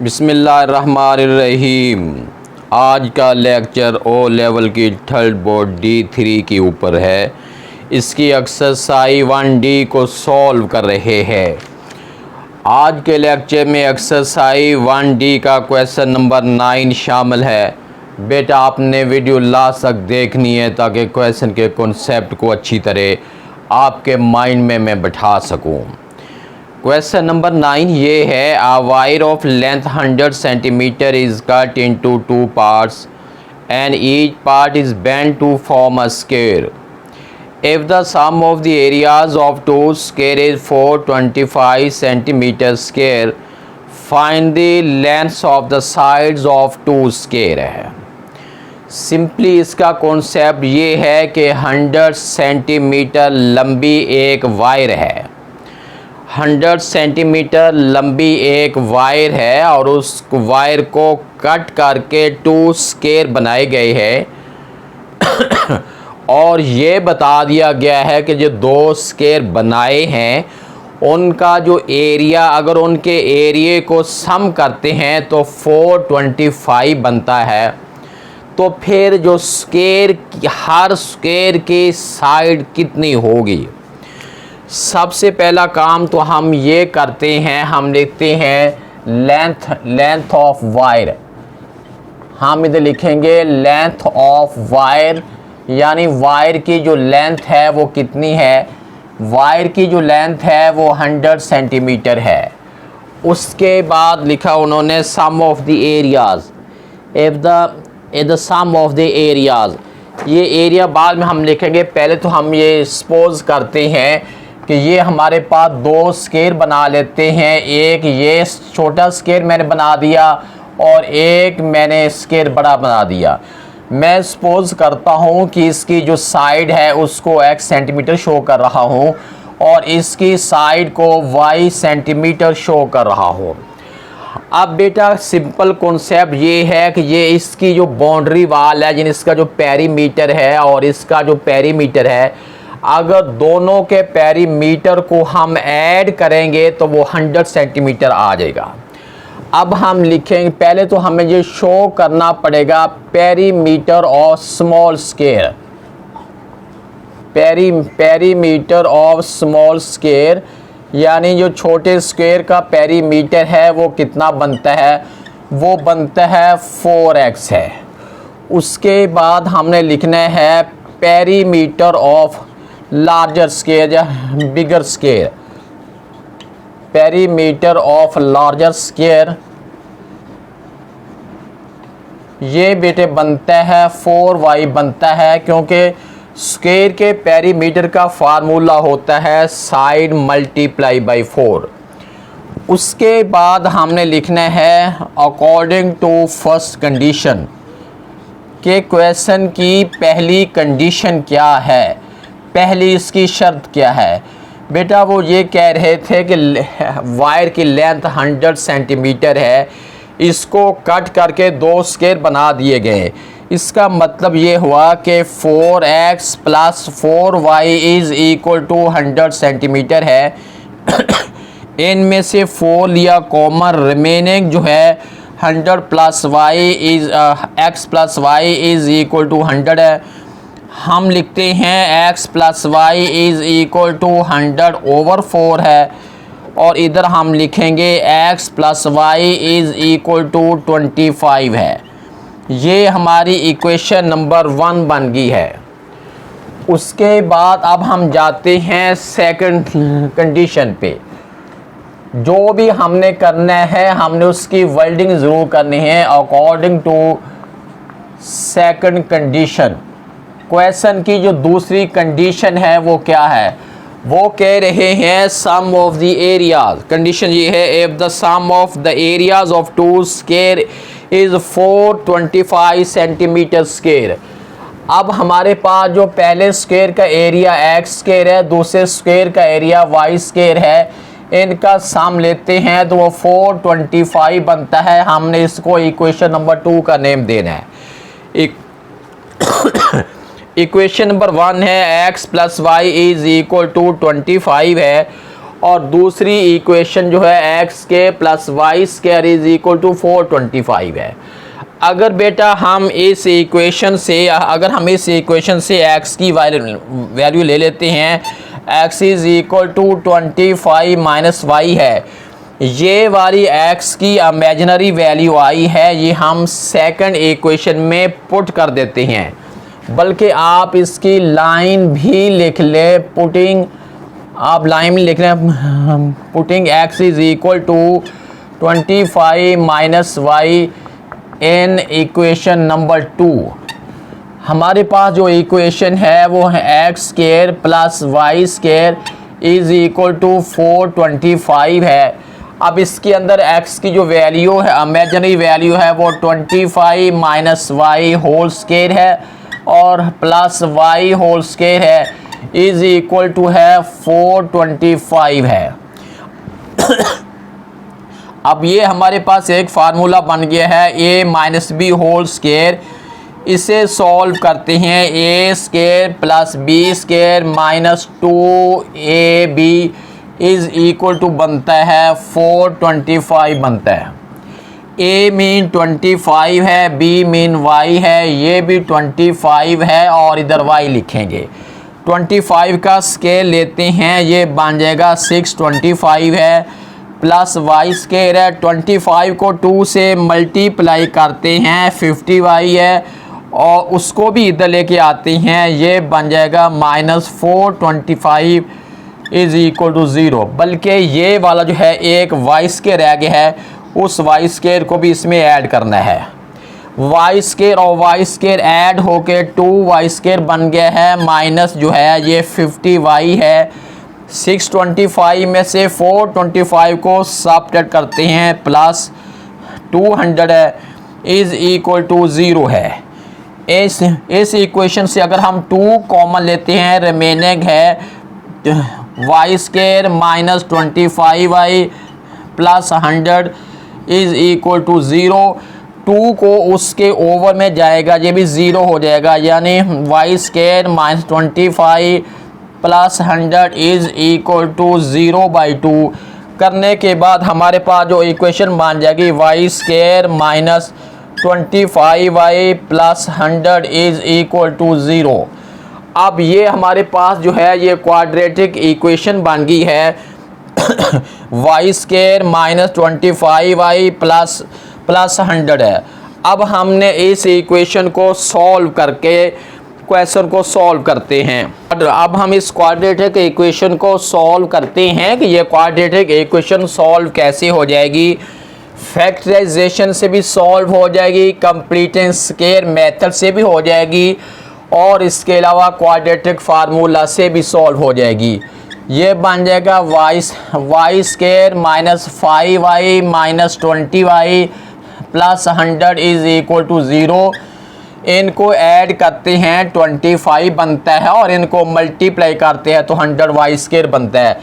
बिस्मिल्लाहिर्रहमानिर्रहीम। आज का लेक्चर ओ लेवल की थर्ड बोर्ड D3 के ऊपर है। इसकी एक्सरसाइज 1D को सॉल्व कर रहे हैं। आज के लेक्चर में एक्सरसाइज 1D का क्वेश्चन नंबर 9 शामिल है। बेटा आपने वीडियो लास्ट तक देखनी है ताकि क्वेश्चन के कॉन्सेप्ट को अच्छी तरह आपके माइंड में मैं बैठा सकूं। क्वेश्चन नंबर 9 ये है, a wire of length 100 centimetre is cut into 2 parts and each part is bent to form a square. If the sum of the areas of two square is 425 centimetre square, find the lengths of the sides of two square है। Simply इसका concept ये है कि 100 centimetre लंबी एक wire है। 100 centimetre लंबी एक वायर है और उस वायर को कट करके 2 स्क्वायर बनाए गए हैं और ये बता दिया गया है कि जो 2 स्क्वायर बनाए हैं उनका जो एरिया, अगर उनके एरिया को सम करते हैं तो 425 बनता है। तो फिर जो स्क्वायर, हर स्क्वायर की साइड कितनी होगी? सबसे पहला काम तो हम ये करते हैं, हम लिखते हैं लेंथ ऑफ वायर। हम इधर लिखेंगे लेंथ ऑफ वायर, यानी वायर की जो लेंथ है वो कितनी है? वायर की जो लेंथ है वो 100 सेंटीमीटर है। उसके बाद लिखा उन्होंने sum of the areas. If the sum of the areas, ये एरिया बाद में हम लिखेंगे। पहले तो हम ये सपोज करते हैं कि ये हमारे पास 2 स्क्वायर बना लेते हैं। एक ये छोटा स्क्वायर मैंने बना दिया और एक मैंने स्क्वायर बड़ा बना दिया। मैं सपोज करता हूँ कि इसकी जो साइड है उसको x सेंटीमीटर शो कर रहा हूँ और इसकी साइड को y सेंटीमीटर शो कर रहा हूँ। अब बेटा सिंपल कॉन्सेप्ट ये है कि ये इसकी जो बाउंड्री वाल है, जिसका जो पेरीमीटर है और इसका जो पेरीमीटर है, अगर दोनों के पेरीमीटर को हम ऐड करेंगे तो वो 100 सेंटीमीटर आ जाएगा। अब हम लिखेंगे, पहले तो हमें ये शो करना पड़ेगा perimeter of small square. Perimeter of small square, यानी जो छोटे स्क्वायर का पेरीमीटर है वो कितना बनता है? वो बनता है 4x है। उसके बाद हमने लिखना है पेरीमीटर ऑफ लार्जर स्क्वायर या bigger square. Perimeter of larger square ये बेटे बनता है 4y बनता है, क्योंकि स्क्वायर के पेरीमीटर का फार्मूला होता है साइड मल्टीप्लाई बाई 4। उसके बाद हमने लिखना है अकॉर्डिंग टू फर्स्ट कंडीशन के क्वेश्चन की पहली कंडीशन क्या है, पहली इसकी शर्त क्या है। बेटा वो ये कह रहे थे कि वायर की लेंथ 100 सेंटीमीटर है, इसको कट करके 2 स्क्वायर बना दिए गए। इसका मतलब ये हुआ कि 4x plus 4y is equal to 100 centimetre है। इनमें से 4 लिया कॉमन, रिमेनिंग जो है 100 plus y is x plus y is equal to 100 है। हम लिखते हैं x plus Y is equal to 100 over 4 है और इधर हम लिखेंगे x plus Y is equal to 25 है। ये हमारी इक्वेशन नंबर 1 बन गई है। उसके बाद अब हम जाते हैं सेकंड कंडीशन पे। जो भी हमने करना है हमने उसकी वर्डिंग ज़रूर करनी है according to second condition. Question की जो दूसरी कंडीशन है वो क्या है? वो कह रहे हैं sum of the areas. Condition ये है, if the sum of the areas of 2 square is 425 centimetre square. अब हमारे पास जो पहले स्क्वायर का एरिया x स्क्वायर है, दूसरे स्क्वायर का एरिया y स्क्वायर है, इनका सम लेते हैं तो वो 425 बनता है। हमने इसको इक्वेशन नंबर 2 का नेम देना है। इक्वेशन नंबर 1 है x plus Y is equal to 25 है और दूसरी इक्वेशन जो है एक्स के plus y square is equal to 425 है। अगर बेटा हम इस इक्वेशन से एक्स की वैल्यू ले लेते हैं, x is equal to 25 minus y है, ये वाली एक्स की इमेजिनरी वैल्यू आई है, ये हम सेकंड इक्वेशन में पुट कर देते हैं। बल्कि आप इसकी लाइन भी लिख लें, putting x is equal to 25 minus y in equation number 2। हमारे पास जो इक्वेशन है वो है x square plus y square is equal to 425 है। अब इसके अंदर एक्स की जो वैल्यू है, इमेजिनरी वैल्यू है, वो 25 माइनस वाई होल स्क्वायर है और प्लस वाई होल स्क्वायर है, इज इक्वल टू है 425 है। अब ये हमारे पास एक फार्मूला बन गया है a minus b whole square. इसे सॉल्व करते हैं, a square plus b square minus 2ab is equal to बनता है 425 बनता है। a मीन 25 है, b मीन y है, ये भी 25 है और इधर y लिखेंगे। 25 का स्केल लेते हैं, ये बन जाएगा 625 है प्लस वाई स्क्वायर है। 25 को 2 से मल्टीप्लाई करते हैं 50y है और उसको भी इधर लेके आते हैं, ये बन जाएगा माइनस 425 इज इक्वल टू 0। बल्कि ये वाला जो है एक वाई स्क्वायर रह गया है, उस वाई स्क्वायर को भी इसमें ऐड करना है। वाई स्क्वायर और वाई स्क्वायर ऐड होके 2y स्क्वायर बन गया है, माइनस जो है ये 50y है। 625 में से 425 को सबट्रैक्ट करते हैं, प्लस 200 है इज इक्वल टू 0 है। इस इक्वेशन से अगर हम 2 कॉमन लेते हैं, रिमेनिंग है y square minus 25y plus 100 is equal to 0। 2 को उसके ओवर में जाएगा, ये भी 0 हो जाएगा, यानी y square minus 25 plus 100 is equal to 0/2 करने के बाद हमारे पास जो इक्वेशन बन जाएगी y square minus 25y plus 100 is equal to 0। अब ये हमारे पास जो है ये क्वाड्रेटिक इक्वेशन बन गई है y square minus 25y plus 100 है। अब हमने इस इक्वेशन को सॉल्व करके क्वेश्चन को सॉल्व करते हैं। अब हम इस क्वाड्रेटिक इक्वेशन को सॉल्व करते हैं कि ये क्वाड्रेटिक इक्वेशन सॉल्व कैसे हो जाएगी। फैक्टराइजेशन से भी सॉल्व हो जाएगी, कंप्लीट स्क्वायर मेथड से भी हो जाएगी और इसके अलावा क्वाड्रेटिक फार्मूला से भी सॉल्व हो जाएगी। ये बन जाएगा y square minus 5y minus 20y plus 100 is equal to 0। इनको ऐड करते हैं 25 बनता है और इनको मल्टीप्लाई करते हैं तो 100y स्क्वायर बनता है।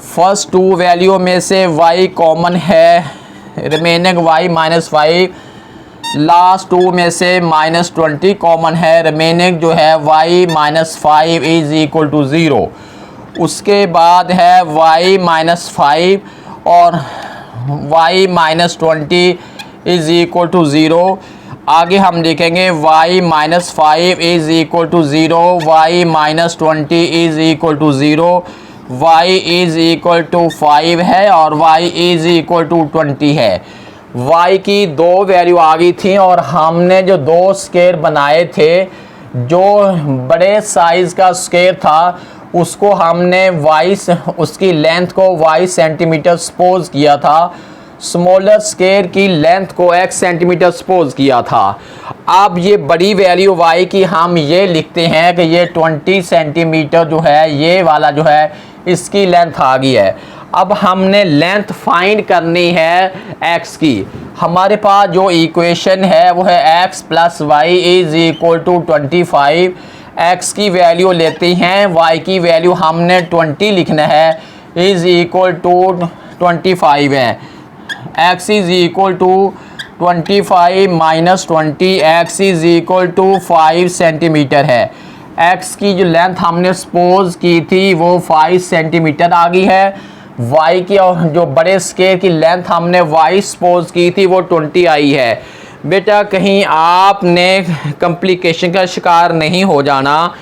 फर्स्ट 2 वैल्यू में से y कॉमन है, रिमेनिंग y माइनस 5। लास्ट 2 में से माइनस 20 कॉमन है, रिमेनिंग जो है y minus 5 is equal to 0। उसके बाद है y माइनस 5 और y minus 20 is equal to 0। आगे हम देखेंगे y minus 5 is equal to 0, y minus 20 is equal to 0, y is equal to 5 है और y इज इक्वल टू 20 है। y की 2 वैल्यू आ गई थी और हमने जो 2 स्क्वायर बनाए थे, जो बड़े साइज़ का स्क्वायर था उसको हमने उसकी लेंथ को y सेंटीमीटर सपोज किया था, स्मॉलर स्क्वायर की लेंथ को x सेंटीमीटर सपोज किया था। अब ये बड़ी वैल्यू y की हम ये लिखते हैं कि ये 20 सेंटीमीटर जो है, ये वाला जो है इसकी लेंथ आ गई है। अब हमने लेंथ फाइंड करनी है x की। हमारे पास जो इक्वेशन है वो है x plus y is equal to 25। x की वैल्यू लेते हैं, y की वैल्यू हमने 20 लिखना है, इज इक्वल टू 25 है। x is equal to 25 minus 20, x is equal to 5 centimetre है। x की जो लेंथ हमने सपोज की थी वो 5 सेंटीमीटर आ गई है। y की और जो बड़े स्क्वायर की लेंथ हमने y सपोज की थी वो 20 आई है। बेटा कहीं आपने कॉम्प्लिकेशन का शिकार नहीं हो जाना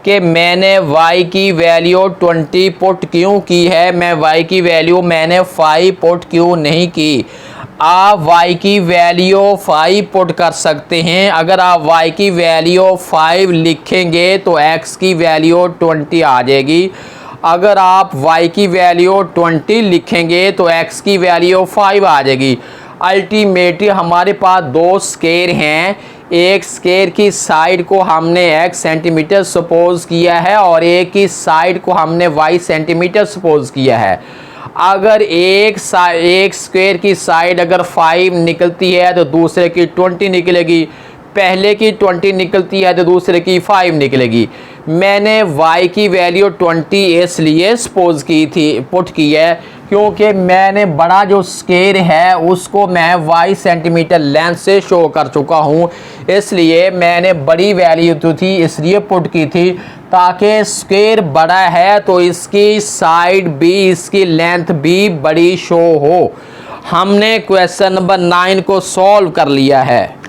कि मैंने y की वैल्यू 20 पुट क्यों की है, मैं y की वैल्यू मैंने 5 पुट क्यों नहीं की। आप y की वैल्यू 5 पुट कर सकते हैं। अगर आप y की वैल्यू 5 लिखेंगे तो x की वैल्यू 20 आ जाएगी। अगर आप y की वैल्यू 20 लिखेंगे तो x की वैल्यू 5 आ जाएगी। अल्टीमेटली हमारे पास दो स्क्वायर हैं, एक स्क्वायर की साइड को हमने x सेंटीमीटर सपोज किया है और एक की साइड को हमने y सेंटीमीटर सपोज किया है। अगर एक स्क्वायर की साइड अगर 5 निकलती है तो दूसरे की 20 निकलेगी, पहले की 20 निकलती है तो दूसरे की 5 निकलेगी। मैंने y की वैल्यू 20 इसलिए सपोज की थी, पुट की है, क्योंकि मैंने बड़ा जो स्क्वायर है उसको मैं y सेंटीमीटर लेंथ से शो कर चुका हूँ, इसलिए मैंने बड़ी वैल्यू तो थी इसलिए पुट की थी ताकि स्क्वायर बड़ा है तो इसकी साइड भी, इसकी लेंथ भी बड़ी शो हो। हमने क्वेश्चन नंबर 9 को सॉल्व कर लिया है।